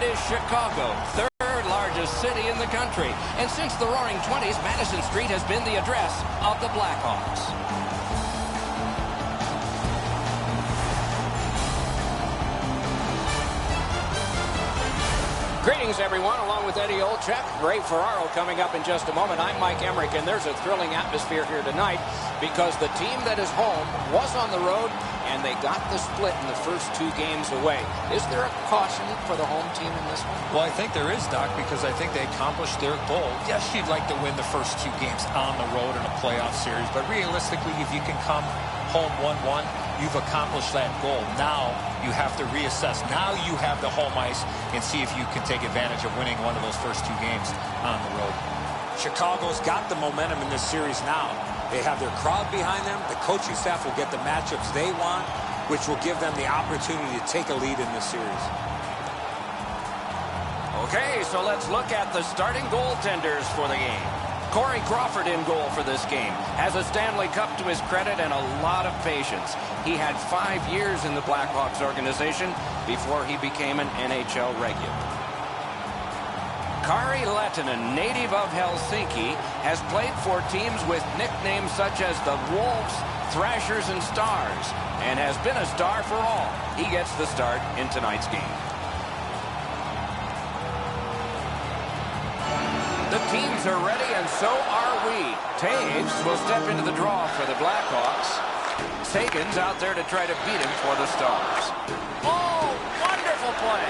It is Chicago, third largest city in the country. And since the Roaring '20s, Madison Street has been the address of the Blackhawks. Greetings, everyone, along with Eddie Olczyk. Ray Ferraro coming up in just a moment. I'm Mike Emmerich, and there's a thrilling atmosphere here tonight because the team that is home was on the road, and they got the split in the first 2 games away. Is there a caution for the home team in this one? Well, I think there is, Doc, because I think they accomplished their goal. Yes, you'd like to win the first 2 games on the road in a playoff series, but realistically, if you can come home 1-1, you've accomplished that goal. Now you have to reassess. Now you have the home ice and see if you can take advantage of winning one of those first 2 games on the road. Chicago's got the momentum in this series now. They have their crowd behind them. The coaching staff will get the matchups they want, which will give them the opportunity to take a lead in this series. Okay, so let's look at the starting goaltenders for the game. Corey Crawford in goal for this game. Has a Stanley Cup to his credit and a lot of patience. He had 5 years in the Blackhawks organization before he became an NHL regular. Kari Lehtinen, native of Helsinki, has played for teams with nicknames such as the Wolves, Thrashers, and Stars, and has been a star for all. He gets the start in tonight's game. The teams are ready, and so are we. Taves will step into the draw for the Blackhawks. Sagan's out there to try to beat him for the Stars. Oh, wonderful play.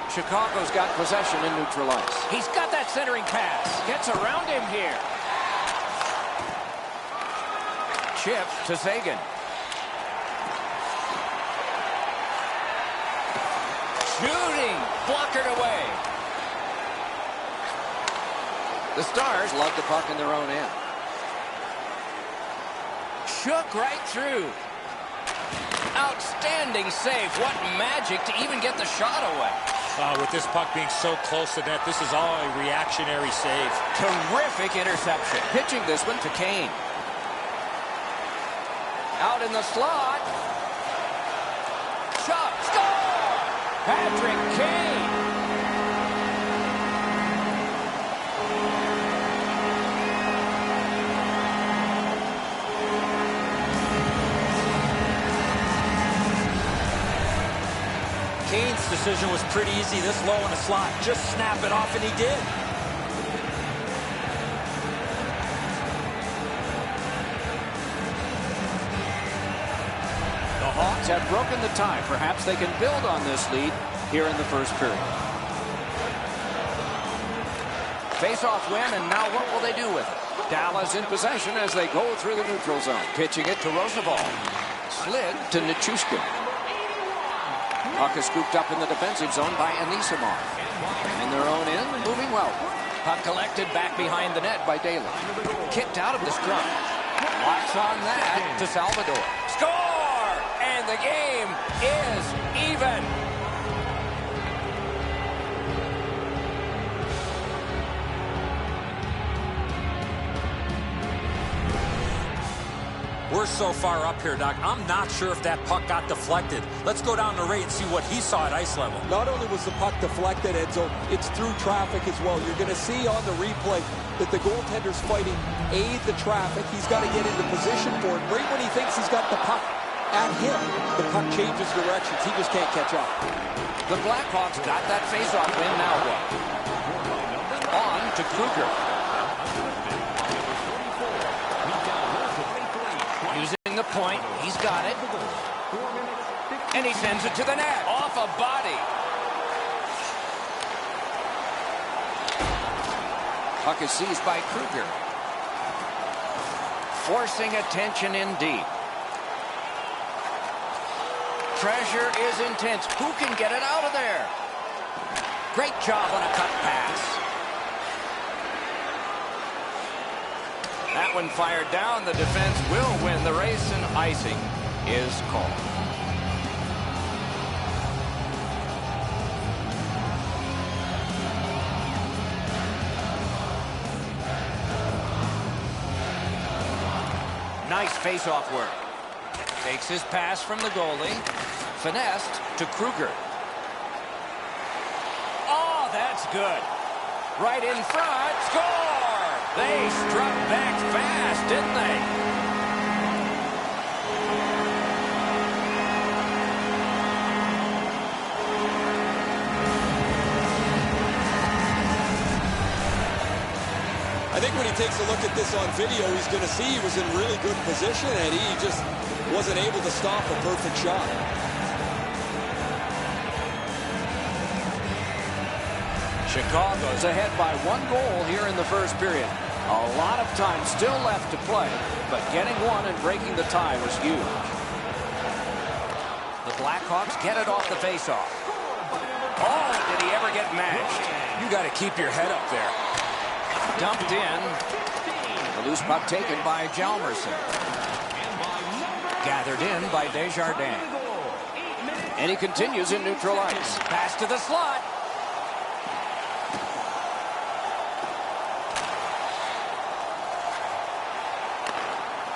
Chicago's got possession in neutral ice. He's got that centering pass. Gets around him here. Chip to Sagan. Shooting. Blockered away. The Stars love the puck in their own end. Shook right through. Outstanding save. What magic to even get the shot away. With this puck being so close to net, this is all a reactionary save. Terrific interception. Pitching this one to Kane. Out in the slot. Shot. Score! Patrick Kane. Kane's decision was pretty easy this low in the slot. Just snap it off, and he did. The Hawks have broken the tie. Perhaps they can build on this lead here in the first period. Face-off win, and now what will they do with it? Dallas in possession as they go through the neutral zone. Pitching it to Roosevelt. Slid to Nichushkin. Puck is scooped up in the defensive zone by Anisimov. In their own end, moving well. Puck collected back behind the net by Daly. Kicked out of the scrum. Locks on that to Salvador. Score! And the game is even. We're so far up here, Doc. I'm not sure if that puck got deflected. Let's go down to Ray and see what he saw at ice level. Not only was the puck deflected, Enzo, it's through traffic as well. You're going to see on the replay that the goaltender's fighting the traffic. He's got to get into position for it. Right when he thinks he's got the puck at him, the puck changes directions. He just can't catch up. The Blackhawks got that face-off win. Now what? On to Kruger. Using the point, he's got it. And he sends it to the net. Off a body. Puck is seized by Kruger. Forcing attention in deep. Pressure is intense. Who can get it out of there? Great job on a cut pass. That one fired down. The defense will win the race, and icing is called. Nice face-off work. Takes his pass from the goalie. Finessed to Kruger. that's good. Right in front. Score! They struck back fast, didn't they? I think when he takes a look at this on video, he's going to see he was in really good position, and he just wasn't able to stop a perfect shot. Chicago's ahead by 1 goal here in the first period. A lot of time still left to play, but getting one and breaking the tie was huge. The Blackhawks get it off the faceoff. Oh, did he ever get mashed? You got to keep your head up there. Dumped in. The loose puck taken by Hjalmarsson. Gathered in by Desjardins. And he continues in neutral ice. Pass to the slot.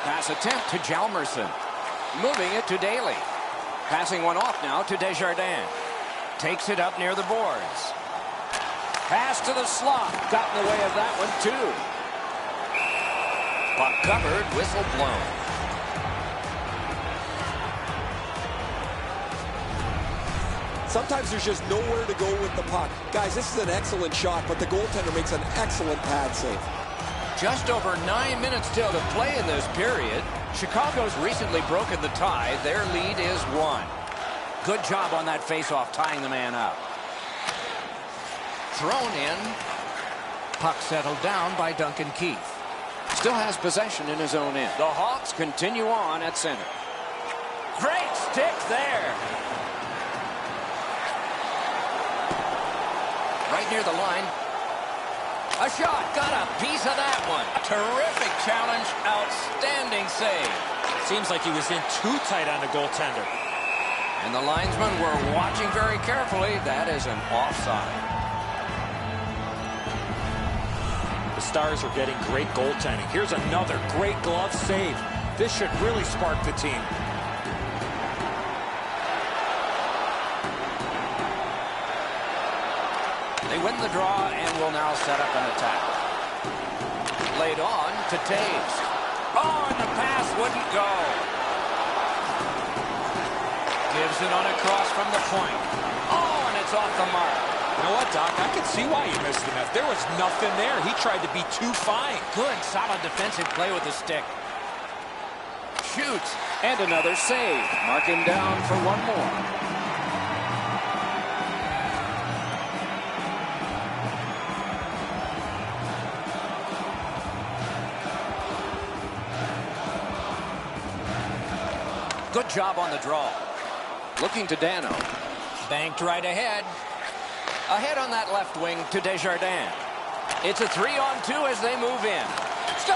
Pass attempt to Hjalmarsson. Moving it to Daly. Passing one off now to Desjardins. Takes it up near the boards. Pass to the slot. Got in the way of that one, too. Puck covered, whistle blown. Sometimes there's just nowhere to go with the puck. Guys, this is an excellent shot, but the goaltender makes an excellent pad save. Just over 9 minutes still to play in this period. Chicago's recently broken the tie. Their lead is 1. Good job on that faceoff, tying the man up. Thrown in. Puck settled down by Duncan Keith. Still has possession in his own end. The Hawks continue on at center. Great stick there. Right near the line. A shot. Got a piece of that one. Terrific challenge. Outstanding save. Seems like he was in too tight on the goaltender. And the linesmen were watching very carefully. That is an offside. The Stars are getting great goaltending. Here's another great glove save. This should really spark the team. They win the draw and will now set up an attack. Laid on to Taves. Oh, and the pass wouldn't go. Gives it on a cross from the point. Oh, and it's off the mark. You know what, Doc? I can see why he missed the net. There was nothing there. He tried to be too fine. Good, solid defensive play with the stick. Shoots. And another save. Mark him down for one more. Good job on the draw. Looking to Dano. Banked right ahead. Ahead on that left wing to Desjardins. It's a 3-on-2 as they move in. Score!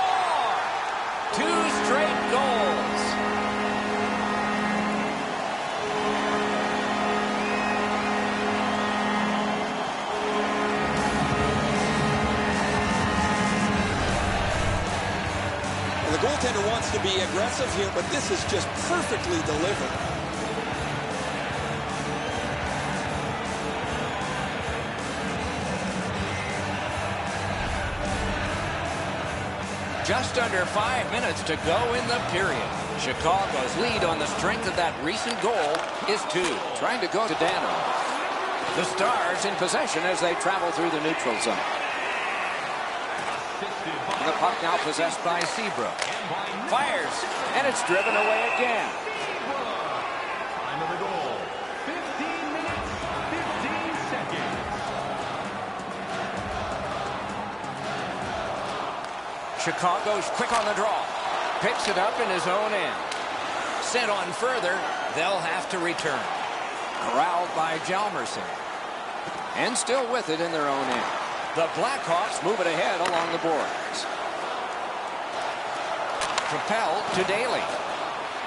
2 straight goals. And the goaltender wants to be aggressive here, but this is just perfectly delivered. Just under 5 minutes to go in the period. Chicago's lead on the strength of that recent goal is 2. Trying to go to Dano. The Stars in possession as they travel through the neutral zone. The puck now possessed by Seabrook. Fires, and it's driven away again. Time of the goal, 15 minutes, 15 seconds. Chicago's quick on the draw. Picks it up in his own end. Sent on further, they'll have to return. Corralled by Hjalmarsson. And still with it in their own end. The Blackhawks move it ahead along the boards. Propelled to Daly.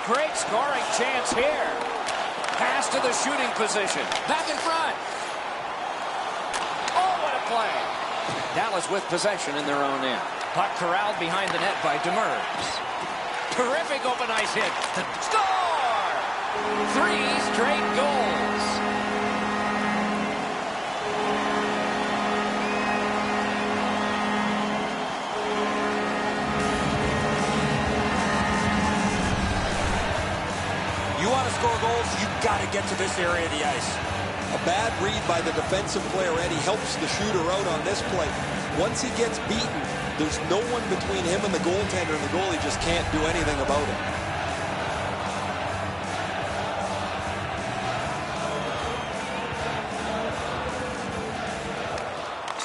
Great scoring chance here. Pass to the shooting position. Back in front. Oh, what a play. Dallas with possession in their own end. Puck corralled behind the net by Demers. Terrific open ice hit. Score! 3 straight goals. got to get to this area of the ice. A bad read by the defensive player, Eddie, helps the shooter out on this play. Once he gets beaten, there's no one between him and the goaltender, and the goalie just can't do anything about it.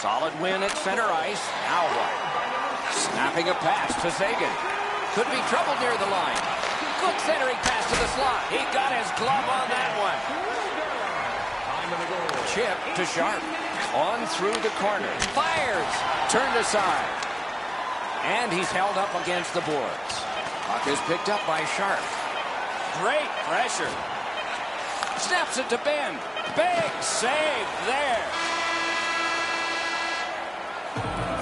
Solid win at center ice. Now what? Snapping a pass to Sagan. Could be trouble near the line. Good centering pass to the slot. He got his glove on that one. Chip to Sharp. On through the corner. Fires. Turned aside. And he's held up against the boards. Puck is picked up by Sharp. Great pressure. Snaps it to Ben. Big save there.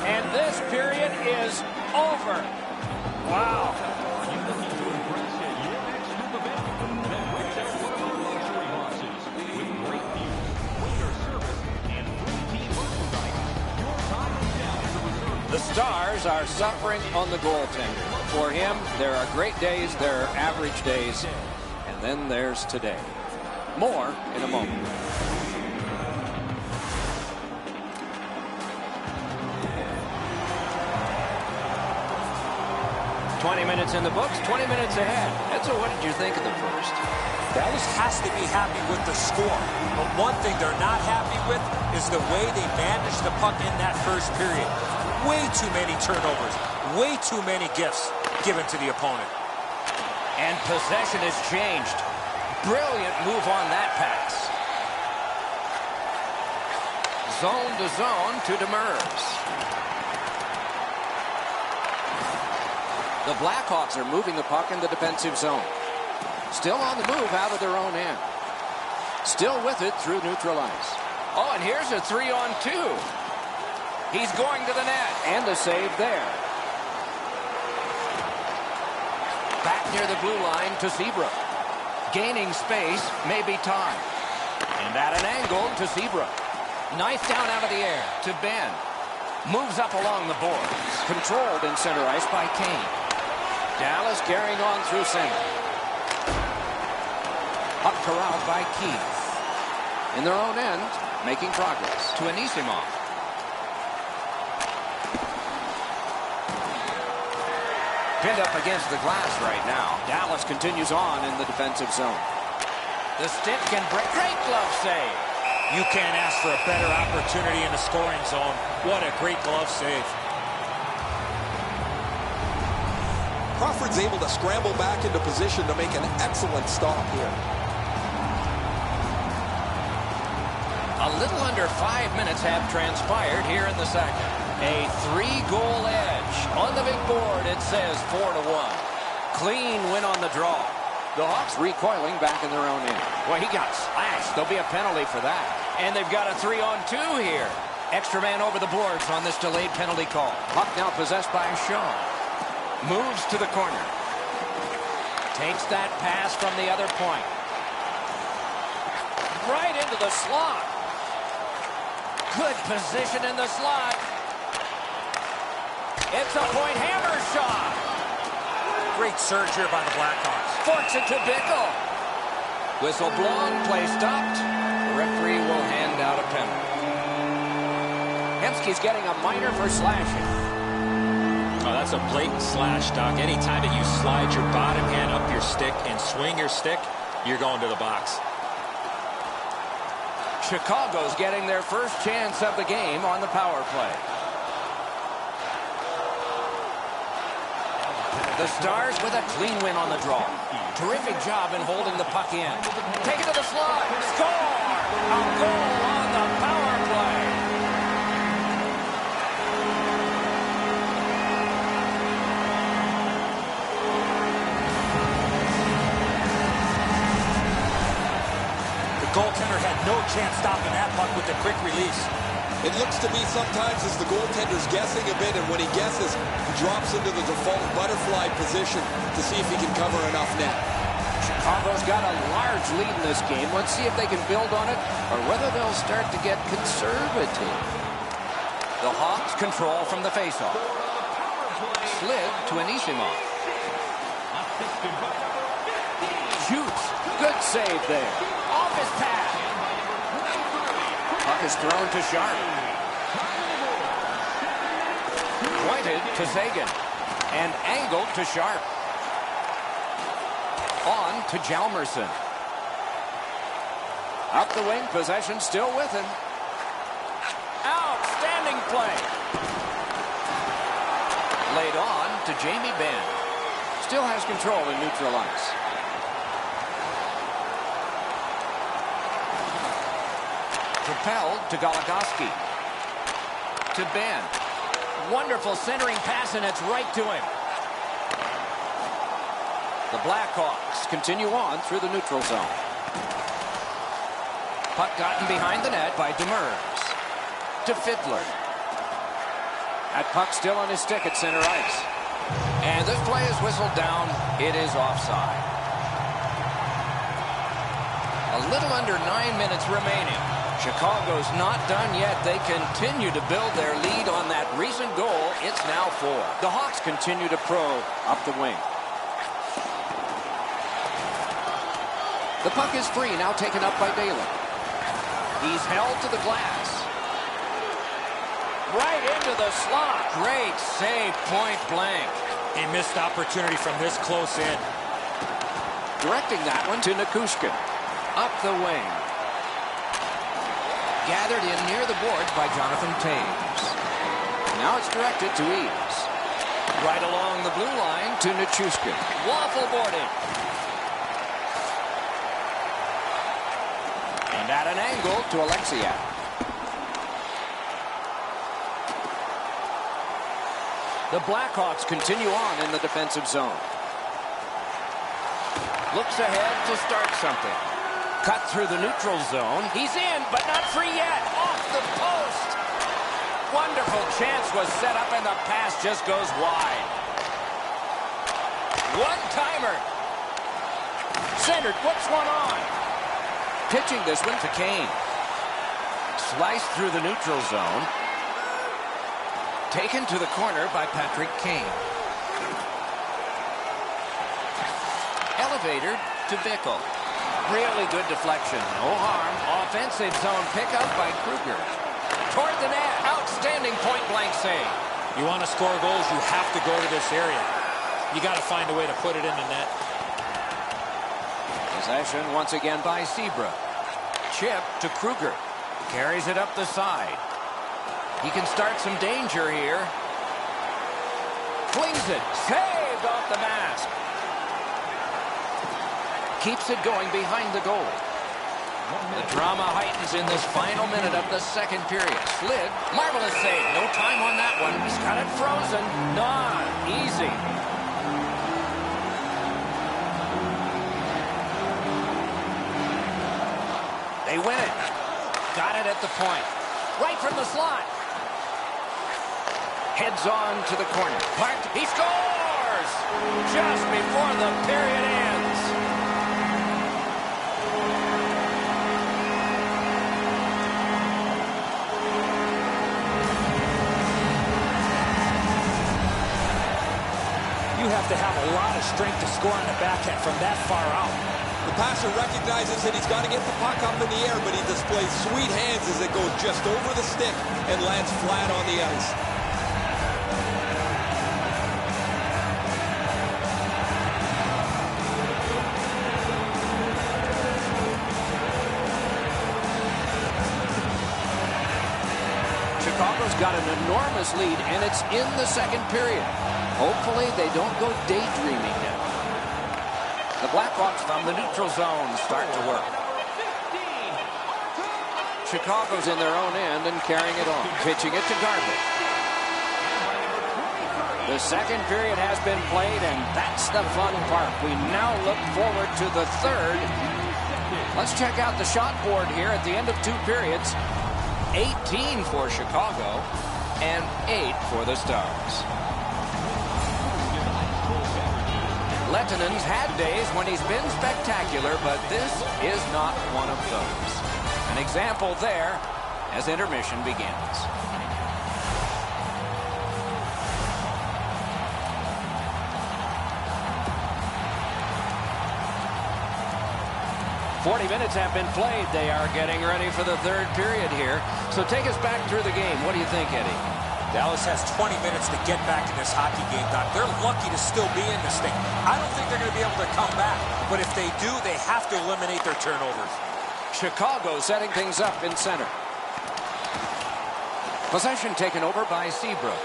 And this period is over. Wow. The Stars are suffering on the goaltender. For him, there are great days, there are average days, and then there's today. More in a moment. 20 minutes in the books, 20 minutes ahead. Edzo, what did you think of the first? Dallas has to be happy with the score. But one thing they're not happy with is the way they managed the puck in that first period. Way too many turnovers. Way too many gifts given to the opponent. And possession has changed. Brilliant move on that pass. Zone to zone to Demers. The Blackhawks are moving the puck in the defensive zone. Still on the move out of their own end. Still with it through neutral ice. Oh, and here's a 3-on-2. He's going to the net. And a save there. Back near the blue line to Seabrook. Gaining space, maybe time. And at an angle to Seabrook. Nice down out of the air to Ben. Moves up along the boards. Controlled in center ice by Kane. Dallas carrying on through center. Puck corralled by Keith. In their own end, making progress. To Anisimov. Pinned up against the glass right now. Dallas continues on in the defensive zone. The stick can break. Great glove save. You can't ask for a better opportunity in the scoring zone. What a great glove save. Crawford's able to scramble back into position to make an excellent stop here. A little under 5 minutes have transpired here in the second. A 3-goal edge. On the big board, it says 4-1. Clean win on the draw. The Hawks recoiling back in their own end. Well, he got slashed. There'll be a penalty for that. And they've got a 3-on-2 here. Extra man over the boards on this delayed penalty call. Puck now possessed by Shaw. Moves to the corner. Takes that pass from the other point. Right into the slot. Good position in the slot. It's a point hammer shot. Great surge here by the Blackhawks. Forks it to Bickle. Whistle blown, play stopped. The referee will hand out a penalty. Hemsky's getting a minor for slashing. Oh, that's a blatant slash, Doc. Anytime that you slide your bottom hand up your stick and swing your stick, you're going to the box. Chicago's getting their first chance of the game on the power play. The Stars with a clean win on the draw. Terrific job in holding the puck in. Take it to the slot. Score! A goal on the power play. The goaltender had no chance stopping that puck with the quick release. It looks to me sometimes as the goaltender's guessing a bit, and when he guesses, he drops into the default butterfly position to see if he can cover enough net. Chicago's got a large lead in this game. Let's see if they can build on it or whether they'll start to get conservative. The Hawks control from the faceoff. Slid to Anisimov. Shoots. Good save there. Off his pad. Puck is thrown to Sharp. Pointed to Sagan. And angled to Sharp. On to Hjalmarsson. Up the wing, possession still with him. Outstanding play. Laid on to Jamie Benn. Still has control in neutral ice. Propelled to Goligoski. To Benn. Wonderful centering pass, and it's right to him. The Blackhawks continue on through the neutral zone. Puck gotten behind the net by Demers. To Fiddler. That puck still on his stick at center ice. And this play is whistled down. It is offside. A little under 9 minutes remaining. Chicago's not done yet. They continue to build their lead on that recent goal. It's now 4. The Hawks continue to probe up the wing. The puck is free, now taken up by Baylor. He's held to the glass. Right into the slot. Great save, point blank. A missed opportunity from this close in. Directing that one to Nichushkin. Up the wing. Gathered in near the boards by Jonathan Toews. Now it's directed to Eaves. Right along the blue line to Nichushkin. Waffle boarding. And at an angle to Alexiak. The Blackhawks continue on in the defensive zone. Looks ahead to start something. Cut through the neutral zone. He's in, but not free yet. Off the post. Wonderful chance was set up, and the pass just goes wide. One-timer. Centered, puts one on. Pitching this one to Kane. Sliced through the neutral zone. Taken to the corner by Patrick Kane. Elevator to Bickle. Really good deflection. No harm. Offensive zone pickup by Kruger. Toward the net. Outstanding point-blank save. You want to score goals, you have to go to this area. You got to find a way to put it in the net. Possession once again by Sebra. Chip to Kruger. Carries it up the side. He can start some danger here. Flings it. Saved off the mask. Keeps it going behind the goal. The drama heightens in this final minute of the second period. Slid. Marvelous save. No time on that one. He's got it frozen. Not easy. They win it. Got it at the point. Right from the slot. Heads on to the corner. Parked. He scores! Just before the period ends. You have to have a lot of strength to score on the backhand from that far out. The passer recognizes that he's got to get the puck up in the air, but he displays sweet hands as it goes just over the stick and lands flat on the ice. Chicago's got an enormous lead, and it's in the second period. Hopefully they don't go daydreaming now. The Blackhawks from the neutral zone start to work. Chicago's in their own end and carrying it on. Pitching it to Garber. The second period has been played, and that's the fun part. We now look forward to the third. Let's check out the shot board here at the end of 2 periods. 18 for Chicago and 8 for the Stars. Lettinen's had days when he's been spectacular, but this is not one of those. An example there as intermission begins. 40 minutes have been played. They are getting ready for the third period here. So take us back through the game. What do you think, Eddie? Dallas has 20 minutes to get back in this hockey game, Doc. They're lucky to still be in this thing. I don't think they're going to be able to come back. But if they do, they have to eliminate their turnovers. Chicago setting things up in center. Possession taken over by Seabrook.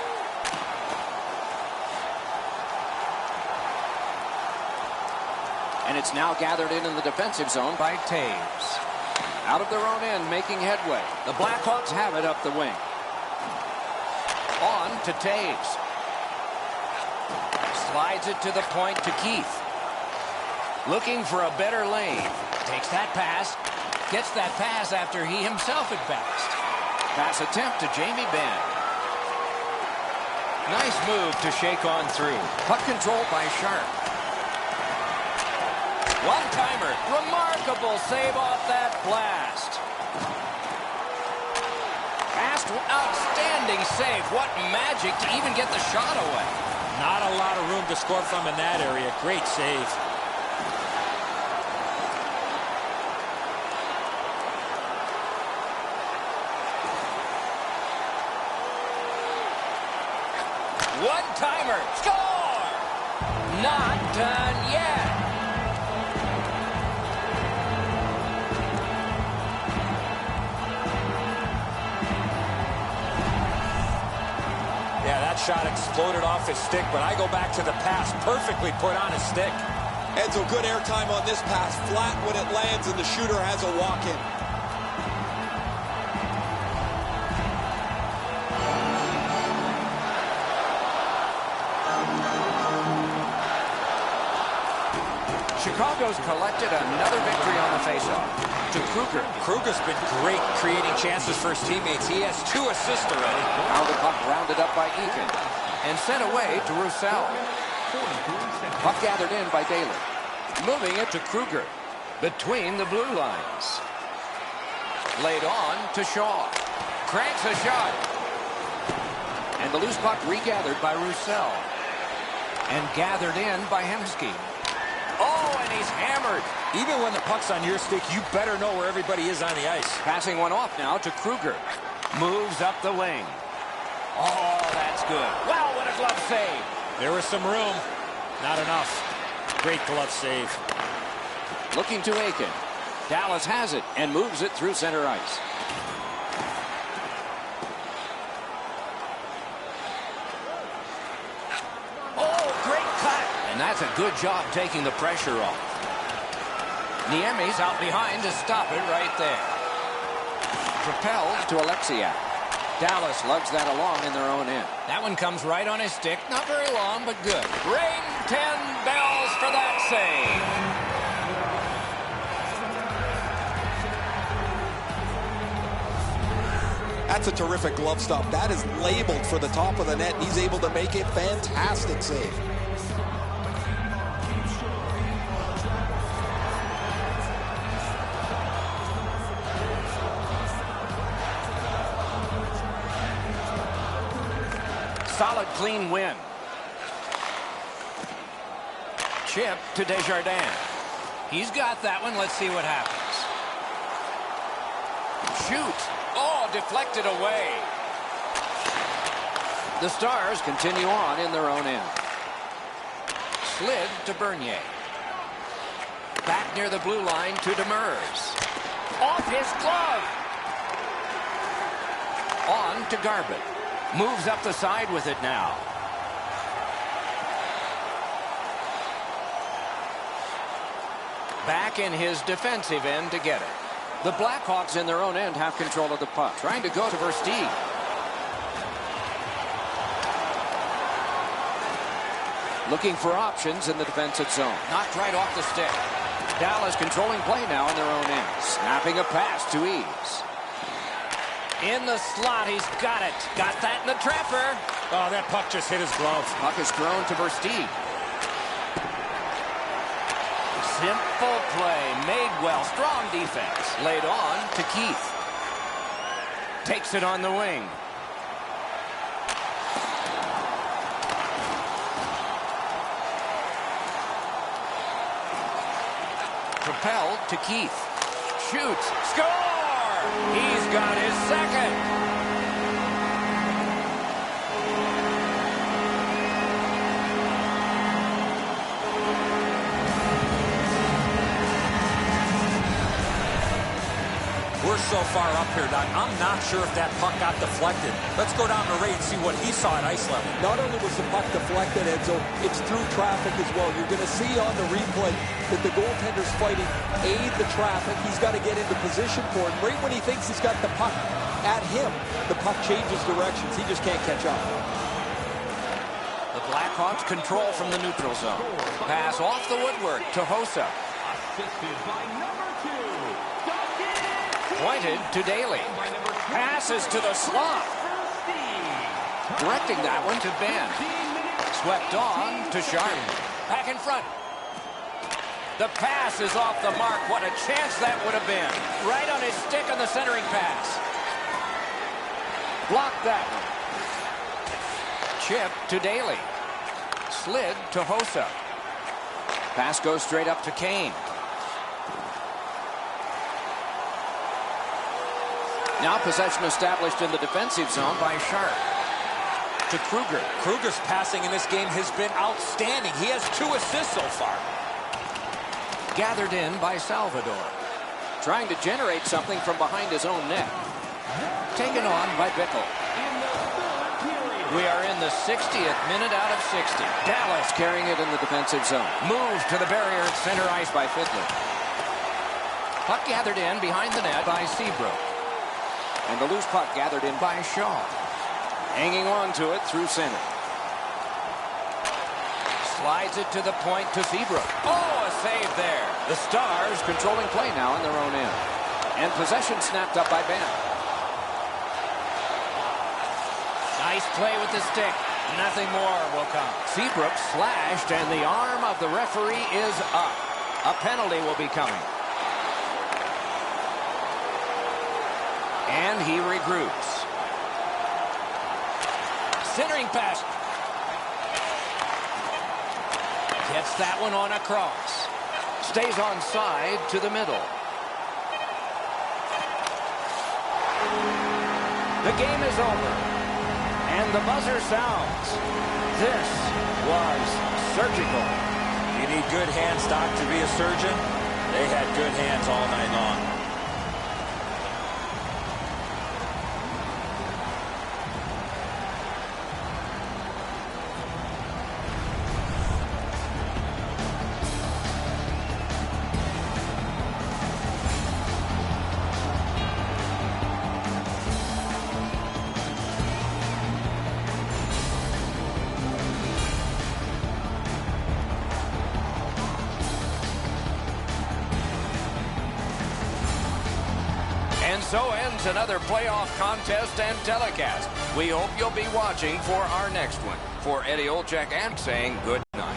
And it's now gathered in the defensive zone by Taves. Out of their own end, making headway. The Blackhawks have it up the wing. On to Taves. Slides it to the point to Keith. Looking for a better lane. Takes that pass. Gets that pass after he himself had passed. Pass attempt to Jamie Benn. Nice move to shake on through. Puck control by Sharp. One-timer. Remarkable save off that blast. Fast, outstanding save. What magic to even get the shot away. Not a lot of room to score from in that area. Great save. One-timer. Score! Not done yet. Yeah, that shot exploded off his stick, but I go back to the pass. Perfectly put on his stick. Edzo, good airtime on this pass. Flat when it lands, and the shooter has a walk-in. Chicago's collected another victory on the faceoff. To Kruger. Kruger's been great creating chances for his teammates. He has 2 assists already. Now the puck rounded up by Eakin and sent away to Roussel. Puck gathered in by Daly. Moving it to Kruger between the blue lines. Laid on to Shaw. Cranks a shot. And the loose puck regathered by Roussel. And gathered in by Hemsky. Oh, and he's hammered. Even when the puck's on your stick, you better know where everybody is on the ice. Passing one off now to Kruger. Moves up the wing. Oh, that's good. Wow, what a glove save. There was some room. Not enough. Great glove save. Looking to Aiken. Dallas has it and moves it through center ice. Oh, great cut. And that's a good job taking the pressure off. Niemi's out behind to stop it right there. Propelled to Alexiak. Dallas lugs that along in their own end. That one comes right on his stick. Not very long, but good. Ring 10 bells for that save. That's a terrific glove stop. That is labeled for the top of the net. He's able to make a fantastic save. Solid, clean win. Chip to Desjardins. He's got that one. Let's see what happens. Shoot. Oh, deflected away. The Stars continue on in their own end. Slid to Bernier. Back near the blue line to Demers. Off his glove. On to Garbutt. Moves up the side with it now. Back in his defensive end to get it. The Blackhawks in their own end have control of the puck. Trying to go to Versteeg. Looking for options in the defensive zone. Knocked right off the stick. Dallas controlling play now in their own end. Snapping a pass to Eves. In the slot, he's got it. Got that in the trapper. Oh, that puck just hit his glove. Puck is thrown to Versteeg. Simple play, made well. Strong defense. Laid on to Keith. Takes it on the wing. Propelled to Keith. shoots. Score! He's got his second. We're so far up here, Doc. I'm not sure if that puck got deflected. Let's go down to Ray and see what he saw at ice level. Not only was the puck deflected, Enzo, it's through traffic as well. You're going to see on the replay that the goaltender's fighting aid the traffic. He's got to get into position for it. Right when he thinks he's got the puck at him, the puck changes directions. He just can't catch up. The Blackhawks control from the neutral zone. Pass off the woodwork to Hossa. Assisted by number 2. Pointed to Daly. Passes to the slot. Directing that one to Ben. Swept on to Sharp. Back in front. The pass is off the mark. What a chance that would have been. Right on his stick on the centering pass. Blocked that one. Chip to Daly. Slid to Hossa. Pass goes straight up to Kane. Now possession established in the defensive zone by Sharp. To Kruger. Kruger's passing in this game has been outstanding. He has 2 assists so far. Gathered in by Salvador. Trying to generate something from behind his own net. Taken on by Bickle. We are in the 60th minute out of 60. Dallas carrying it in the defensive zone. Moved to the barrier at center ice by Fiddler. Puck gathered in behind the net by Seabrook. And the loose puck gathered in by Shaw. Hanging on to it through center. Slides it to the point to Seabrook. Oh, a save there. The Stars controlling play now in their own end. And possession snapped up by Ben. Nice play with the stick. Nothing more will come. Seabrook slashed, and the arm of the referee is up. A penalty will be coming. And he regroups. Centering pass. Gets that one on a cross. Stays onside to the middle. The game is over. And the buzzer sounds. This was surgical. You need good hands, Doc, to be a surgeon. They had good hands all night long. And so ends another playoff contest and telecast. We hope you'll be watching for our next one. For Eddie Olczyk, and saying good night.